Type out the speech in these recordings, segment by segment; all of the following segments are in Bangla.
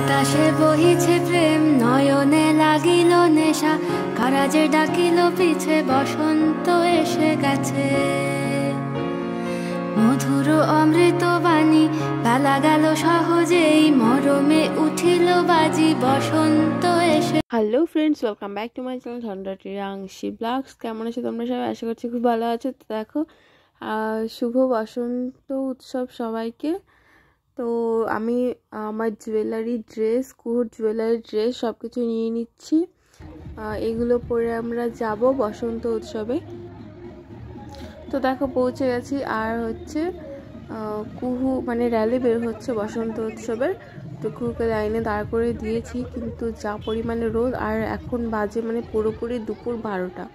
বাতাসে বহিছে প্রেম, নয়নে লাগিল নেশা, কারাজে ডাকিল পিছে, বসন্ত এসে গেছে। মধুর অমৃত বাণী, বেলা গেল সহজেই, মরমে উঠিল বাজি, বসন্ত এসে। Hello friends, welcome back to my channel ঝন্ডাটিরাংশী ব্লগস। কেমন আছো তোমরা সবাই? আশা করছি খুব ভালো আছো। তো দেখো, শুভ বসন্ত উৎসব সবাইকে। তো আমি আমার জুয়েলারি ড্রেস, কুহুর জুয়েলারি ড্রেস সব কিছু নিয়ে নিচ্ছি। এগুলো পরে আমরা যাব বসন্ত উৎসবে। তো দেখো পৌঁছে গেছি। আর হচ্ছে কুহু মানে র্যালি বের হচ্ছে বসন্ত উৎসবের। তো কুহুকে লাইনে দাঁড় করে দিয়েছি, কিন্তু যা পরিমাণে রোদ, আর এখন বাজে মানে পুরোপুরি দুপুর 12টা।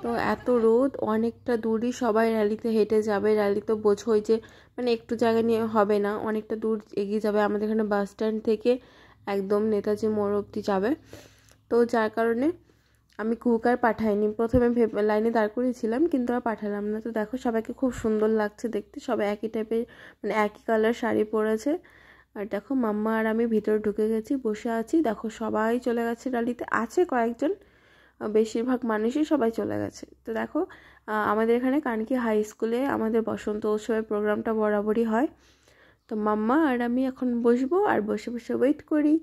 তো এত রোদ, অনেকটা দূরই সবাই র্যালিতে হেঁটে যাবে। র্যালি তো বোঝোই যে মানে একটু জায়গা নিয়ে হবে না, অনেকটা দূর এগিয়ে যাবে। আমাদের এখানে বাস স্ট্যান্ড থেকে একদম নেতাজি মোড় অবধি যাবে। তো যার কারণে আমি কুকার পাঠাইনি। প্রথমে লাইনে দাঁড় করিয়েছিলাম, কিন্তু আর পাঠালাম না। তো দেখো সবাইকে খুব সুন্দর লাগছে দেখতে, সবাই একই টাইপের মানে একই কালার শাড়ি পরেছে। আর দেখো মাম্মা আর আমি ভিতরে ঢুকে গেছি, বসে আছি। দেখো সবাই চলে গেছে র্যালিতে, আছে কয়েকজন, বেশিরভাগ মানুষই সবাই চলে গেছে। তো দেখো আমাদের এখানে কানকি হাই স্কুলে আমাদের বসন্ত উৎসবের প্রোগ্রামটা বরাবরই হয়। তো মাম্মা আর আমি এখন বসবো, আর বসে বসে ওয়েট করি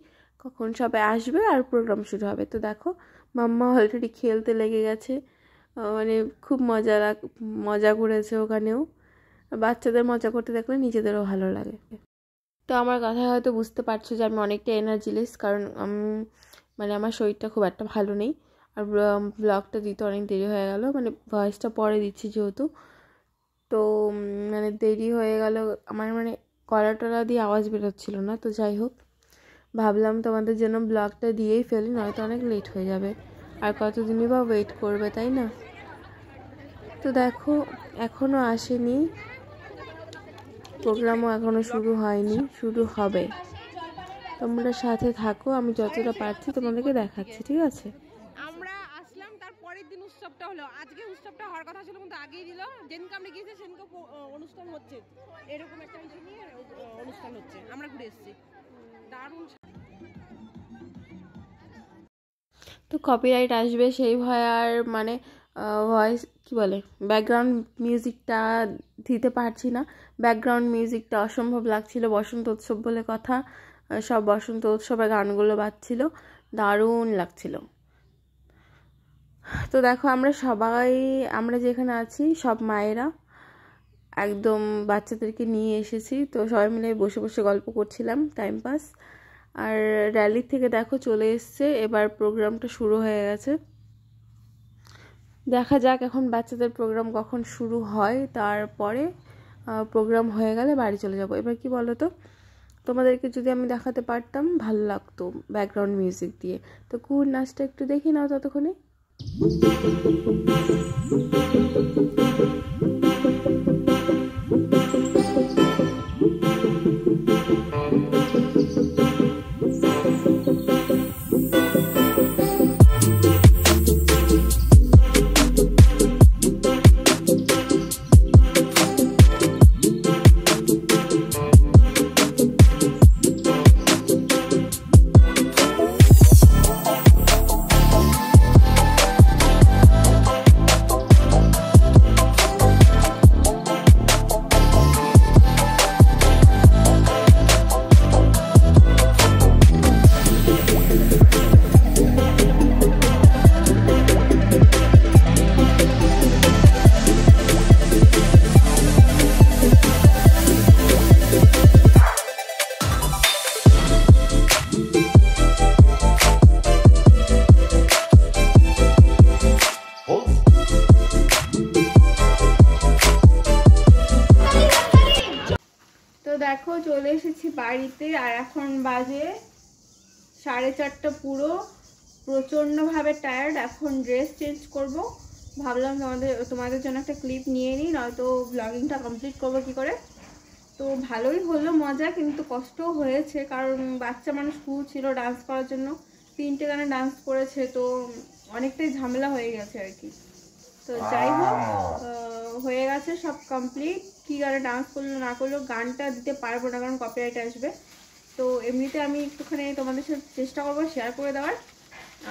কখন সবাই আসবে আর প্রোগ্রাম শুরু হবে। তো দেখো মাম্মা অলরেডি খেলতে লেগে গেছে, মানে খুব মজা করেছে ওখানেও। বাচ্চাদের মজা করতে দেখলে নিজেদেরও ভালো লাগে। তো আমার কথা হয়তো বুঝতে পারছো যে আমি অনেকটা এনার্জিলেস, কারণ মানে আমার শরীরটা খুব একটা ভালো নেই। আর ব্লগটা দিতে অনেক দেরি হয়ে গেল, মানে ভয়েসটা পরে দিচ্ছি যেহেতু। তো মানে দেরি হয়ে গেল আমার, মানে গলা টলা দিয়ে আওয়াজ বেরোচ্ছিল না। তো যাই হোক, ভাবলাম তোমাদের জন্য ব্লগটা দিয়েই ফেলি, নয়তো অনেক লেট হয়ে যাবে। আর কতদিনই বা ওয়েট করবে, তাই না? তো দেখো এখনও আসেনি, প্রোগ্রামও এখনও শুরু হয়নি, শুরু হবে। তোমরা সাথে থাকো, আমি যতটা পারছি তোমাদেরকে দেখাচ্ছি, ঠিক আছে? আমরা আসলাম, তার পরের দিন উৎসবটা হলো। আজকে উৎসবটা হওয়ার কথা ছিল, কিন্তু আগেই দিল। যেদিনকে আমরা গিয়েছি সেদিনকে অনুষ্ঠান হচ্ছে, এরকম একটা বিষয় নিয়ে অনুষ্ঠান হচ্ছে। আমরা ঘুরে এসেছি, দারুণ। তো কপিরাইট আসবে সেই ভয়, আর মানে ভয়েস কি বলে, ব্যাকগ্রাউন্ড মিউজিকটা দিতে পারছি না। ব্যাকগ্রাউন্ড মিউজিকটা অসম্ভব লাগছিল, বসন্ত উৎসব বলে কথা, সব বসন্ত উৎসবের গানগুলো বাজছিল, দারুণ লাগছিল। তো দেখো আমরা যেখানে আছি সব মায়েরা একদম বাচ্চাদেরকে নিয়ে এসেছি। তো সবাই মিলে বসে বসে গল্প করছিলাম, টাইম পাস। আর র্যালি থেকে দেখো চলে এসছে, এবার প্রোগ্রামটা শুরু হয়ে গেছে। দেখা যাক এখন বাচ্চাদের প্রোগ্রাম কখন শুরু হয়, তারপরে প্রোগ্রাম হয়ে গেলে বাড়ি চলে যাব। এবার কি বলো তো, তোমাদেরকে যদি আমি দেখাতে পারতাম ভালো লাগতো ব্যাকগ্রাউন্ড মিউজিক দিয়ে। তো কুহুর নাচটা একটু দেখি নাও ততক্ষণে। দেখো চলে এসেছি বাড়িতে, আর এখন বাজে 4:30 পুরো। প্রচণ্ডভাবে টায়ার্ড। এখন ড্রেস চেঞ্জ করব, ভাবলাম তোমাদের জন্য একটা ক্লিপ নিয়ে নিই, নয়তো ব্লগিংটা কমপ্লিট করবো কি করে। তো ভালোই হলো মজা, কিন্তু কষ্টও হয়েছে, কারণ বাচ্চা মানুষ খুব ছিল ডান্স করার জন্য, 3টে গানে ডান্স করেছে, তো অনেকটাই ঝামেলা হয়ে গেছে আর কি। তো যাই হোক, হয়ে গেছে সব কমপ্লিট। কী গানে ডান্স করলো না করলো গানটা দিতে পারবো না, কারণ কপিরাইট আসবে। তো এমনিতে আমি একটুখানি তোমাদের সাথে চেষ্টা করবো শেয়ার করে দেওয়ার।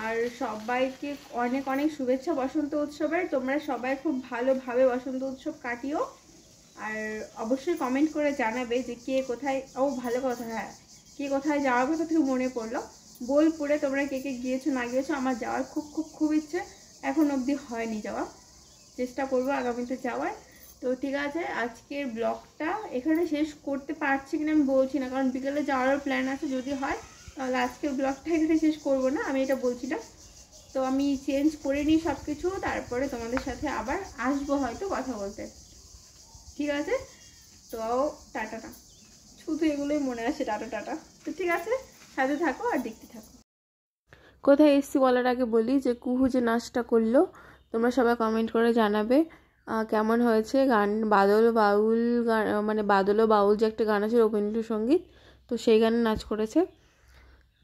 আর সবাইকে অনেক অনেক শুভেচ্ছা বসন্ত উৎসবের। তোমরা সবাই খুব ভালোভাবে বসন্ত উৎসব কাটিও। আর অবশ্যই কমেন্ট করে জানাবে যে কে কোথায়, ভালো কথা, হ্যাঁ, কে কোথায় যাওয়ার কথা থেকে মনে পড়লো, বোলপুরে তোমরা কে কে গিয়েছো না গিয়েছো। আমার যাওয়ার খুব খুব খুব ইচ্ছে, এখন অবধি হয়নি যাওয়া, চেষ্টা করবো আগামীতে যাওয়ার। তো ঠিক আছে, আজকের ব্লগটা এখানে শেষ করতে পারছি কিনা আমি বলছি না, কারণ বিকেলে যাওয়ারও প্ল্যান আছে। যদি হয় তাহলে আজকের ব্লগটা এখানে শেষ করবো না, আমি এটা বলছি না। তো আমি চেঞ্জ করে নিই সব কিছু, তারপরে তোমাদের সাথে আবার আসবো হয়তো কথা বলতে, ঠিক আছে? তো টাটা, শুধু এগুলোই মনে আসে, টাটা টাটা। তো ঠিক আছে, সাথে থাকো আর দেখতে থাকো। কোথায় এসছি বলার আগে বলি যে কুহু যে নাচটা করলো, তোমরা সবাই কমেন্ট করে জানাবে কেমন হয়েছে। গান বাদল বাউল গান, মানে বাদল ও বাউল যে একটা গান আছে রবীন্দ্রসঙ্গীত, তো সেই গানে নাচ করেছে।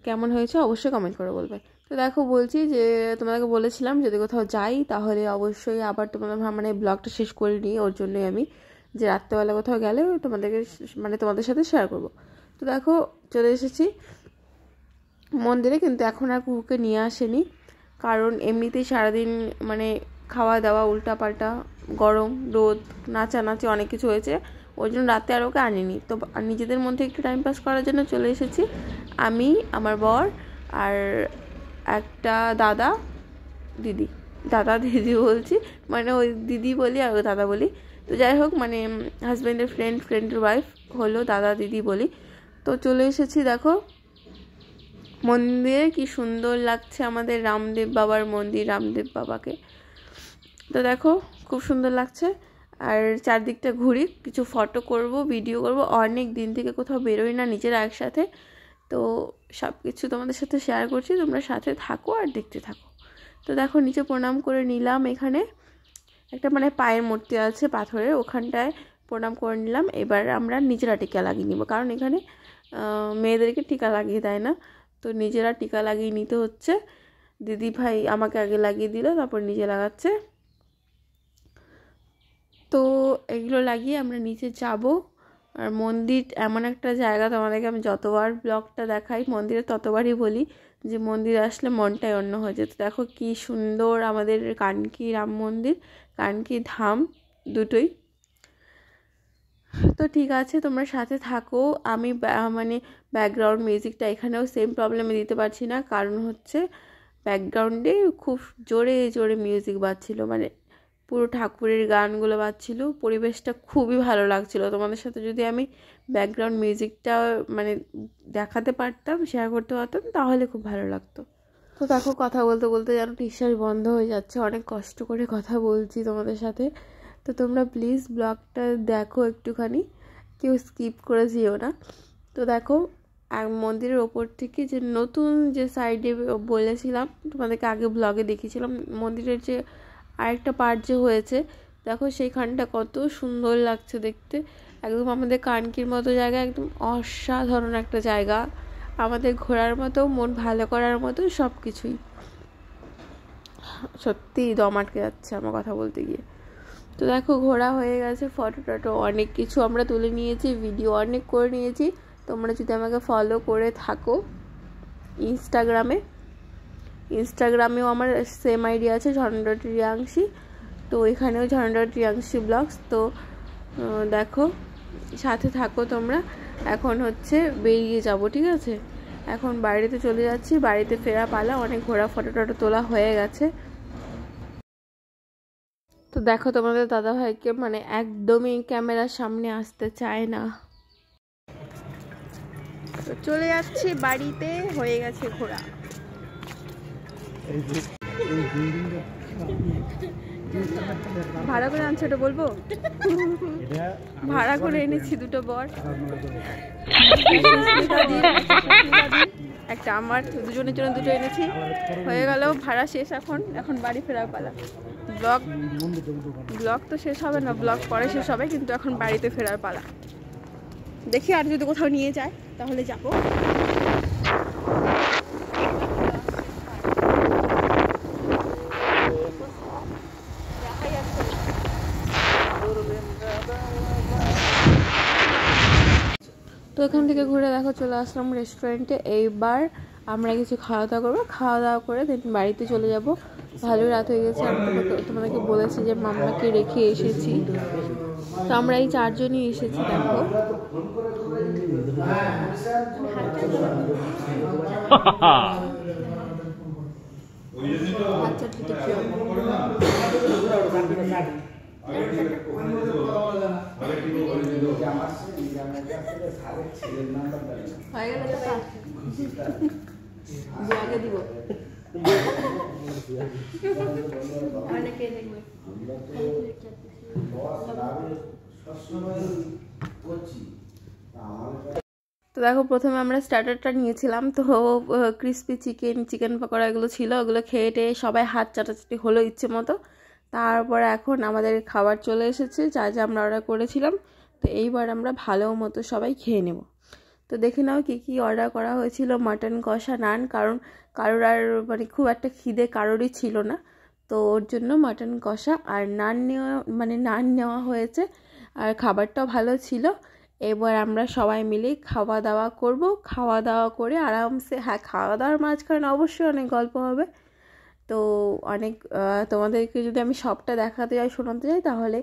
কেমন হয়েছে অবশ্যই কমেন্ট করে বলবে। তো দেখো বলছি যে তোমাদেরকে বলেছিলাম যদি কোথাও যাই তাহলে অবশ্যই আবার তোমাদের মানে ব্লগটা শেষ করে নিই, ওর জন্যই আমি যে রাত্রেবেলা কোথাও গেলে তোমাদেরকে মানে তোমাদের সাথে শেয়ার করব। তো দেখো চলে এসেছি মন্দিরে, কিন্তু এখন আর কুকুরকে নিয়ে আসেনি, কারণ এমনিতেই সারাদিন মানে খাওয়া দাওয়া উল্টাপাল্টা, গরম রোদ নাচানাচি অনেক কিছু হয়েছে, ওই জন্য রাতে আর ওকে আনিনি। তো নিজেদের মধ্যে একটু টাইম পাস করার জন্য চলে এসেছি আমি, আমার বর আর একটা দাদা দিদি বলছি, মানে ওই দিদি বলি আর ওই দাদা বলি। তো যাই হোক, মানে হাজব্যান্ডের ফ্রেন্ডের ওয়াইফ হলো দাদা দিদি বলি। তো চলে এসেছি দেখো মন্দিরে, কি সুন্দর লাগছে আমাদের রামদেব বাবার মন্দির, রামদেব বাবাকে। তো দেখো খুব সুন্দর লাগছে। আর চারদিকটা ঘুরি, কিছু ফটো করব, ভিডিও করব। অনেক দিন থেকে কোথাও বেরোই না নিজেরা একসাথে, তো সব কিছু তোমাদের সাথে শেয়ার করছি, তোমরা সাথে থাকো আর দেখতে থাকো। তো দেখো নিচে প্রণাম করে নিলাম, এখানে একটা মানে পায়ের মূর্তি আছে পাথরের, ওখানটায় প্রণাম করে নিলাম। এবার আমরা নিজেরা টিকা লাগিয়ে নিব, কারণ এখানে মেয়েদেরকে টিকা লাগিয়ে দেয় না, তো নিজেরা টিকা লাগিয়ে নিতে হচ্ছে। দিদি ভাই আমাকে আগে লাগিয়ে দিল, তারপর নিজে লাগাচ্ছে। তো এগুলো লাগিয়ে আমরা নিচে যাব। আর মন্দির এমন একটা জায়গা, তোমাদেরকে আমি যতবার ব্লগটা দেখাই মন্দিরে ততবারই বলি যে মন্দিরে আসলে মনটাই অন্য হয়ে যেত। দেখো কি সুন্দর আমাদের কানকি রাম মন্দির, কানকি ধাম দুটোই। তো ঠিক আছে, তোমরা সাথে থাকো। আমি মানে ব্যাকগ্রাউন্ড মিউজিকটা এখানেও সেম প্রবলেমে দিতে পারছি না, কারণ হচ্ছে ব্যাকগ্রাউন্ডে খুব জোরে জোরে মিউজিক বাজছিল, মানে পুরো ঠাকুরের গানগুলো বাজছিল, পরিবেশটা খুবই ভালো লাগছিল। তোমাদের সাথে যদি আমি ব্যাকগ্রাউন্ড মিউজিকটা মানে দেখাতে পারতাম, শেয়ার করতে পারতাম, তাহলে খুব ভালো লাগতো। তো দেখো কথা বলতে বলতে যেন নিঃশ্বাস বন্ধ হয়ে যাচ্ছে, অনেক কষ্ট করে কথা বলছি তোমাদের সাথে। তো তোমরা প্লিজ ব্লগটা দেখো একটুখানি, কেউ স্কিপ করে যেও না। তো দেখো মন্দিরের ওপর থেকে যে নতুন যে সাইডে বলেছিলাম তোমাদেরকে, আগে ব্লগে দেখিয়েছিলাম মন্দিরের যে আরেকটা পার্ট যে হয়েছে, দেখো সেইখানটা কত সুন্দর লাগছে দেখতে, একদম আমাদের কানকির মতো জায়গা, একদম অসাধারণ একটা জায়গা, আমাদের ঘোরার মতো, মন ভালো করার মতো সব কিছুই। সত্যি দম আটকে যাচ্ছে আমার কথা বলতে গিয়ে। তো দেখো ঘোরা হয়ে গেছে, ফটো টটো অনেক কিছু আমরা তুলে নিয়েছি, ভিডিও অনেক করে নিয়েছি। তোমরা যদি আমাকে ফলো করে থাকো ইনস্টাগ্রামেও আমার সেম আইডি আছে ঝর্ণা.রিয়াংশী, তো এখানেও ঝর্ণা.রিয়াংশী ব্লগস। তো দেখো সাথে থাকো তোমরা। এখন হচ্ছে বেরিয়ে যাব, ঠিক আছে? এখন বাড়িতে চলে যাচ্ছি, বাড়িতে ফেরা পালা, অনেক ঘোরা ফটো টটো তোলা হয়ে গেছে। তো দেখো তোমাদের দাদাভাইকে মানে একদমই ক্যামেরার সামনে আসতে চায় না। তো চলে যাচ্ছি বাড়িতে, হয়ে গেছে ঘোরা। ভাড়া করে আনছো এটা বলবো? ভাড়া করে এনেছি দুটো বর, একটা আমার, দুজনের জন্য দুটো এনেছি। হয়ে গেল ভাড়া শেষ, এখন বাড়ি ফেরার পালা। ব্লগ তো শেষ হবে না, ব্লগ পরে শেষ হবে, কিন্তু এখন বাড়িতে ফেরার পালা। দেখি আর যদি কোথাও নিয়ে যায় তাহলে যাবো। তো এখান থেকে ঘুরে দেখো চলে আসলাম রেস্টুরেন্টে। এইবার আমরা কিছু খাওয়া দাওয়া করবো, খাওয়া দাওয়া করে দেন বাড়িতে চলে যাব। ভালো রাত হয়ে গেছে। আমি তোমাদেরকে বলেছি যে মাম্মাকে রেখে এসেছি, তো আমরা এই 4 জনই এসেছি। দেখো দিব অনেকে দেখবে। তো দেখো প্রথমে আমরা স্টার্টারটা নিয়েছিলাম, তো ক্রিস্পি চিকেন পকোড়া এগুলো ছিল, ওগুলো খেয়ে টেয়ে সবাই হাত চাটাচাটি হলো ইচ্ছে মতো। তারপর এখন আমাদের খাবার চলে এসেছে, যা যা আমরা অর্ডার করেছিলাম। তো এইবার আমরা ভালো মতো সবাই খেয়ে নেব। তো দেখে নাও কী কী অর্ডার করা হয়েছিল। মাটন কষা, নান, কারণ কারোর আর মানে খুব একটা খিদে কারোরই ছিল না, তো ওর জন্য মাটন কষা আর নান নেওয়া হয়েছে। আর খাবারটাও ভালো ছিল। এবার আমরা সবাই মিলে খাওয়া দাওয়া করব। খাওয়া দাওয়া করে আরামসে, হ্যাঁ খাওয়া দাওয়ার মাঝখানে অবশ্যই অনেক গল্প হবে। তো অনেক তোমাদেরকে যদি আমি সবটা দেখাতে যাই, শোনাতে যাই, তাহলে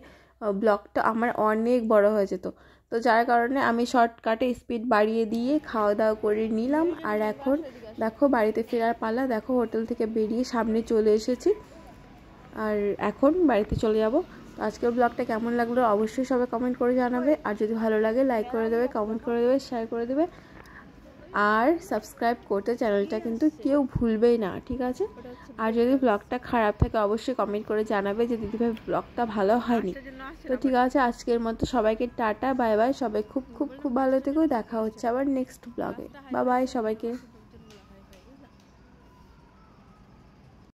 ব্লগটা আমার অনেক বড় হয়ে যেত। তো যার কারণে আমি শর্টকাটে স্পিড বাড়িয়ে দিয়ে খাওয়া দাওয়া করে নিলাম। আর এখন দেখো বাড়িতে ফেরার পালা। দেখো হোটেল থেকে বেরিয়ে সামনে চলে এসেছি, আর এখন বাড়িতে চলে যাব। তো আজকের ব্লগটা কেমন লাগলো অবশ্যই সবাই কমেন্ট করে জানাবে। আর যদি ভালো লাগে লাইক করে দেবে, কমেন্ট করে দেবে, শেয়ার করে দেবে, আর সাবস্ক্রাইব করতে চ্যানেলটা কিন্তু কেউ ভুলবেই না, ঠিক আছে? আর যদি ব্লগটা খারাপ থাকে অবশ্যই কমেন্ট করে জানাবে যে দিদিভাই ব্লগটা ভালো হয়নি। তো ঠিক আছে, আজকের মতো সবাইকে টাটা, বাই বাই। সবাই খুব খুব খুব ভালো থেকো। দেখা হচ্ছে আবার নেক্সট ব্লগে। বাই বাই সবাইকে।